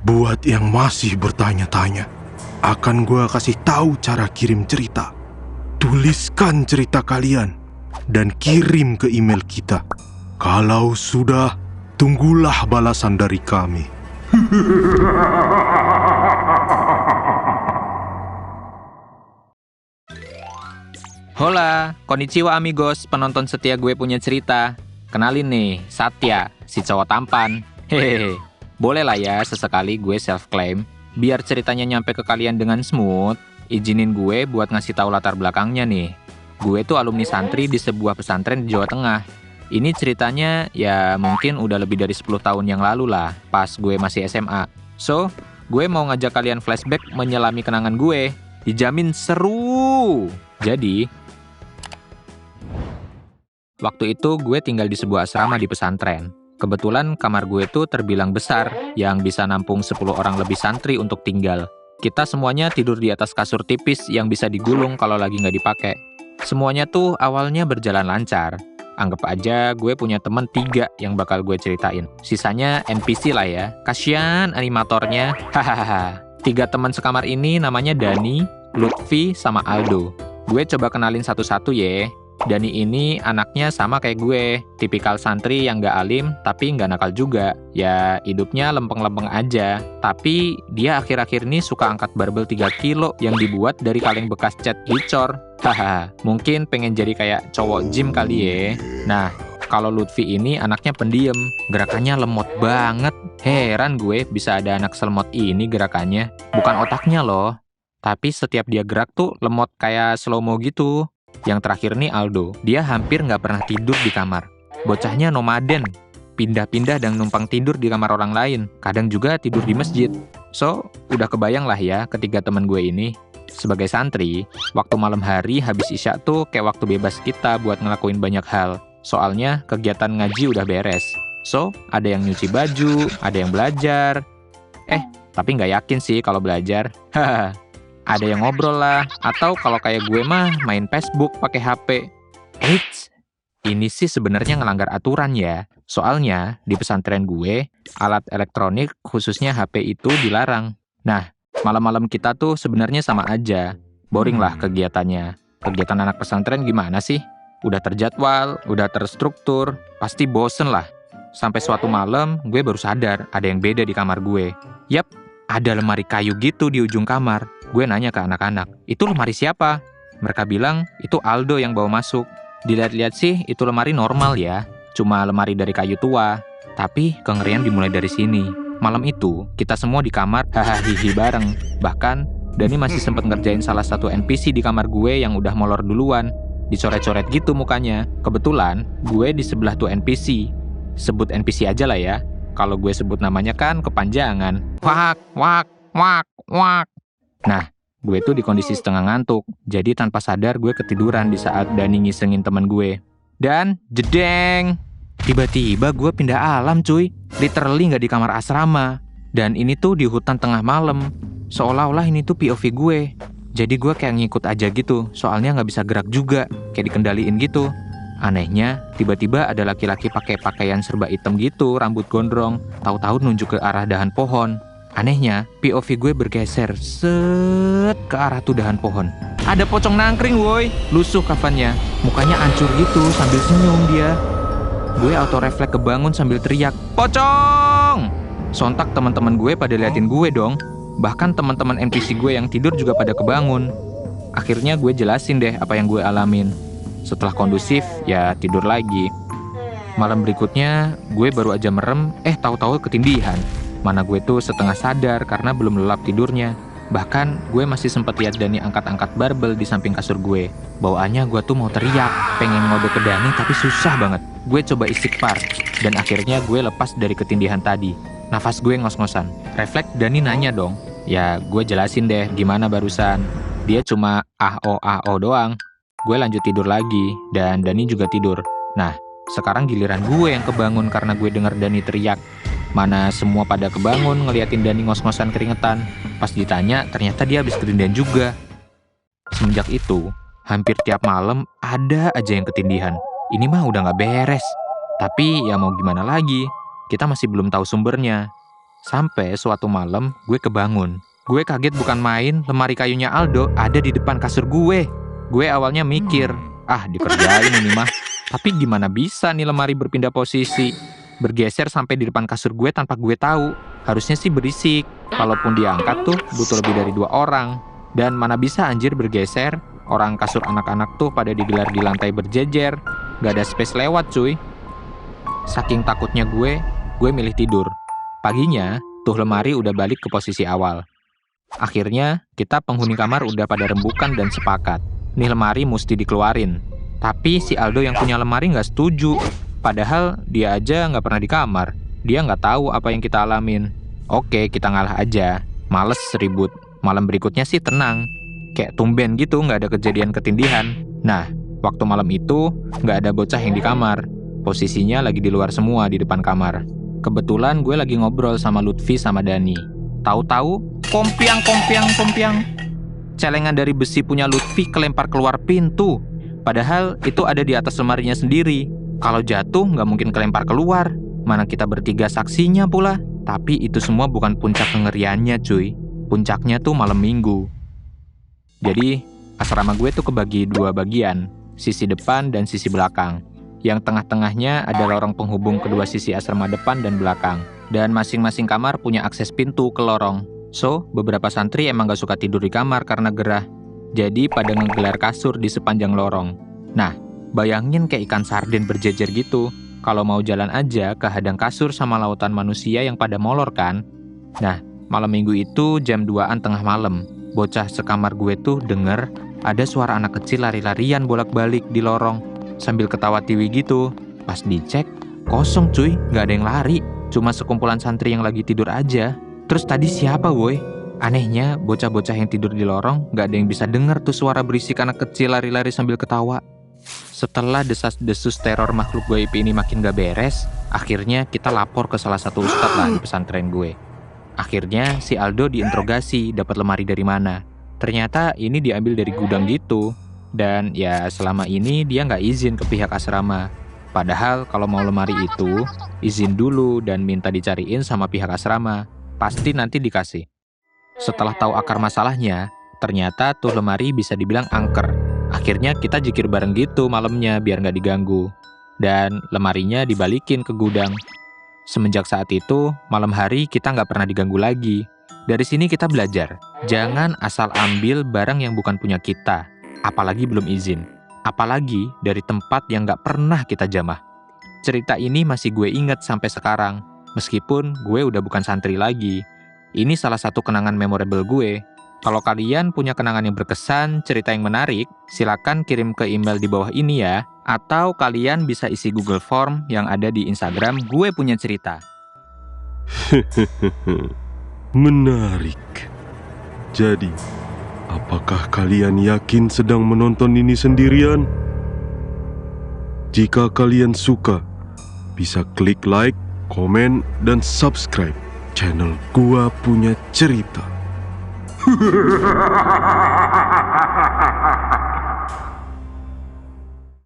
Buat yang masih bertanya-tanya, akan gue kasih tahu cara kirim cerita. Tuliskan cerita kalian dan kirim ke email kita. Kalau sudah, tunggulah balasan dari kami. Hola, konnichiwa amigos, penonton setia Gue Punya Cerita. Kenalin nih, Satya, si cowok tampan. Hehehe. Boleh lah ya sesekali gue self-claim. Biar ceritanya nyampe ke kalian dengan smooth, izinin gue buat ngasih tahu latar belakangnya nih. Gue tuh alumni santri di sebuah pesantren di Jawa Tengah. Ini ceritanya ya mungkin udah lebih dari 10 tahun yang lalu lah, pas gue masih SMA. So, gue mau ngajak kalian flashback menyelami kenangan gue. Dijamin seru! Jadi, waktu itu gue tinggal di sebuah asrama di pesantren. Kebetulan kamar gue tuh terbilang besar, yang bisa nampung 10 orang lebih santri untuk tinggal. Kita semuanya tidur di atas kasur tipis yang bisa digulung kalau lagi nggak dipakai. Semuanya tuh awalnya berjalan lancar. Anggap aja gue punya temen 3 yang bakal gue ceritain. Sisanya NPC lah ya. Kasian animatornya. Hahaha. 3 teman sekamar ini namanya Dani, Lutfi, sama Aldo. Gue coba kenalin satu-satu ye. Dani ini anaknya sama kayak gue, tipikal santri yang gak alim tapi gak nakal juga. Ya hidupnya lempeng-lempeng aja. Tapi dia akhir-akhir ini suka angkat barbel 3 kilo yang dibuat dari kaleng bekas cat glicor. Haha, mungkin pengen jadi kayak cowok gym kali ya. Nah, kalau Lutfi ini anaknya pendiam, gerakannya lemot banget. Heran gue bisa ada anak selemot ini gerakannya. Bukan otaknya loh, tapi setiap dia gerak tuh lemot kayak slow-mo gitu. Yang terakhir nih Aldo, dia hampir nggak pernah tidur di kamar. Bocahnya nomaden, pindah-pindah dan numpang tidur di kamar orang lain. Kadang juga tidur di masjid. So, udah kebayang lah ya ketiga teman gue ini. Sebagai santri, waktu malam hari habis isya tuh kayak waktu bebas kita buat ngelakuin banyak hal. Soalnya kegiatan ngaji udah beres. So, ada yang nyuci baju, ada yang belajar. Tapi nggak yakin sih kalau belajar. Hahaha. Ada yang ngobrol lah, atau kalau kayak gue mah main Facebook pakai HP. Eits, ini sih sebenarnya ngelanggar aturan ya. Soalnya di pesantren gue, alat elektronik khususnya HP itu dilarang. Nah, malam-malam kita tuh sebenarnya sama aja. Boring lah kegiatannya. Kegiatan anak pesantren gimana sih? Udah terjadwal, udah terstruktur, pasti bosen lah. Sampai suatu malam, gue baru sadar ada yang beda di kamar gue. Yap, ada lemari kayu gitu di ujung kamar. Gue nanya ke anak-anak, itu lemari siapa? Mereka bilang, itu Aldo yang bawa masuk. Dilihat-lihat sih, itu lemari normal ya. Cuma lemari dari kayu tua. Tapi, kengerian dimulai dari sini. Malam itu, kita semua di kamar hahaha bareng. Bahkan, Dani masih sempat ngerjain salah satu NPC di kamar gue yang udah molor duluan. Dicoret-coret gitu mukanya. Kebetulan, gue di sebelah tuh NPC. Sebut NPC aja lah ya. Kalau gue sebut namanya kan kepanjangan. Wak, wak, wak, wak. Nah, gue tuh di kondisi setengah ngantuk. Jadi tanpa sadar gue ketiduran di saat Dani ngisengin temen gue. Dan, jedeng! Tiba-tiba gue pindah alam cuy. Literally gak di kamar asrama. Dan ini tuh di hutan tengah malam. Seolah-olah ini tuh POV gue. Jadi gue kayak ngikut aja gitu. Soalnya gak bisa gerak juga. Kayak dikendaliin gitu. Anehnya, tiba-tiba ada laki-laki pakai pakaian serba hitam gitu, rambut gondrong, tahu-tahu nunjuk ke arah dahan pohon. Anehnya, POV gue bergeser set ke arah tuh dahan pohon. Ada pocong nangkring woi, lusuh kafannya. Mukanya hancur gitu sambil senyum dia. Gue auto refleks kebangun sambil teriak, "Pocong!" Sontak teman-teman gue pada liatin gue dong. Bahkan teman-teman NPC gue yang tidur juga pada kebangun. Akhirnya gue jelasin deh apa yang gue alamin. Setelah kondusif, ya tidur lagi. Malam berikutnya, gue baru aja merem, tahu-tahu ketindihan. Mana gue tuh setengah sadar karena belum lelap tidurnya. Bahkan, gue masih sempat lihat Dani angkat-angkat barbel di samping kasur gue. Bawaannya gue tuh mau teriak, pengen ngode ke Dani tapi susah banget. Gue coba istighfar, dan akhirnya gue lepas dari ketindihan tadi. Nafas gue ngos-ngosan. Refleks Dani nanya dong. Ya, gue jelasin deh gimana barusan. Dia cuma ah-oh doang. Gue lanjut tidur lagi, dan Dani juga tidur. Nah, sekarang giliran gue yang kebangun karena gue denger Dani teriak. Mana semua pada kebangun ngeliatin Dani ngos-ngosan keringetan. Pas ditanya, ternyata dia habis ketindihan juga. Semenjak itu, hampir tiap malam ada aja yang ketindihan. Ini mah udah gak beres. Tapi ya mau gimana lagi, kita masih belum tahu sumbernya. Sampai suatu malam gue kebangun. Gue kaget bukan main, lemari kayunya Aldo ada di depan kasur gue. Gue awalnya mikir, dikerjain ini mah. Tapi gimana bisa nih lemari berpindah posisi? Bergeser sampai di depan kasur gue tanpa gue tahu. Harusnya sih berisik. Kalaupun diangkat tuh butuh lebih dari 2 orang. Dan mana bisa anjir bergeser? Orang kasur anak-anak tuh pada digelar di lantai berjejer. Gak ada space lewat cuy. Saking takutnya gue milih tidur. Paginya, tuh lemari udah balik ke posisi awal. Akhirnya, kita penghuni kamar udah pada rembukan dan sepakat. Nih lemari mesti dikeluarin. Tapi si Aldo yang punya lemari nggak setuju. Padahal dia aja nggak pernah di kamar. Dia nggak tahu apa yang kita alamin. Oke, kita ngalah aja. Males ribut. Malam berikutnya sih tenang. Kayak tumben gitu nggak ada kejadian ketindihan. Nah, waktu malam itu nggak ada bocah yang di kamar. Posisinya lagi di luar semua di depan kamar. Kebetulan gue lagi ngobrol sama Lutfi sama Dani. Tahu-tahu, kompiang. Celengan dari besi punya Lutfi kelempar keluar pintu. Padahal itu ada di atas lemarinya sendiri. Kalau jatuh nggak mungkin kelempar keluar. Mana kita bertiga saksinya pula. Tapi itu semua bukan puncak kengeriannya cuy. Puncaknya tuh malam minggu. Jadi asrama gue tuh kebagi 2 bagian. Sisi depan dan sisi belakang. Yang tengah-tengahnya ada lorong penghubung kedua sisi asrama depan dan belakang. Dan masing-masing kamar punya akses pintu ke lorong. So, beberapa santri emang gak suka tidur di kamar karena gerah. Jadi pada ngegelar kasur di sepanjang lorong. Nah, bayangin kayak ikan sarden berjejer gitu. Kalau mau jalan aja kehadang kasur sama lautan manusia yang pada molor kan. Nah, malam minggu itu jam 2-an tengah malam. Bocah sekamar gue tuh denger ada suara anak kecil lari-larian bolak-balik di lorong. Sambil ketawa tiwi gitu. Pas dicek, kosong cuy, gak ada yang lari. Cuma sekumpulan santri yang lagi tidur aja. Terus tadi siapa woi? Anehnya, bocah-bocah yang tidur di lorong gak ada yang bisa denger tuh suara berisik anak kecil lari-lari sambil ketawa. Setelah desas-desus teror makhluk gaib ini makin gak beres, akhirnya kita lapor ke salah satu ustadz lah di pesantren gue. Akhirnya si Aldo diinterogasi dapat lemari dari mana. Ternyata ini diambil dari gudang gitu. Dan ya selama ini dia gak izin ke pihak asrama. Padahal kalau mau lemari itu, izin dulu dan minta dicariin sama pihak asrama. Pasti nanti dikasih. Setelah tahu akar masalahnya, ternyata tuh lemari bisa dibilang angker. Akhirnya kita jikir bareng gitu malamnya biar nggak diganggu. Dan lemarinya dibalikin ke gudang. Semenjak saat itu, malam hari kita nggak pernah diganggu lagi. Dari sini kita belajar, jangan asal ambil barang yang bukan punya kita, apalagi belum izin. Apalagi dari tempat yang nggak pernah kita jamah. Cerita ini masih gue ingat sampai sekarang. Meskipun gue udah bukan santri lagi. Ini salah satu kenangan memorable gue. Kalau kalian punya kenangan yang berkesan, cerita yang menarik, silakan kirim ke email di bawah ini ya. Atau kalian bisa isi Google Form yang ada di Instagram Gue Punya Cerita. Menarik. Jadi, apakah kalian yakin sedang menonton ini sendirian? Jika kalian suka, bisa klik like, komen, dan subscribe channel Gua Punya Cerita.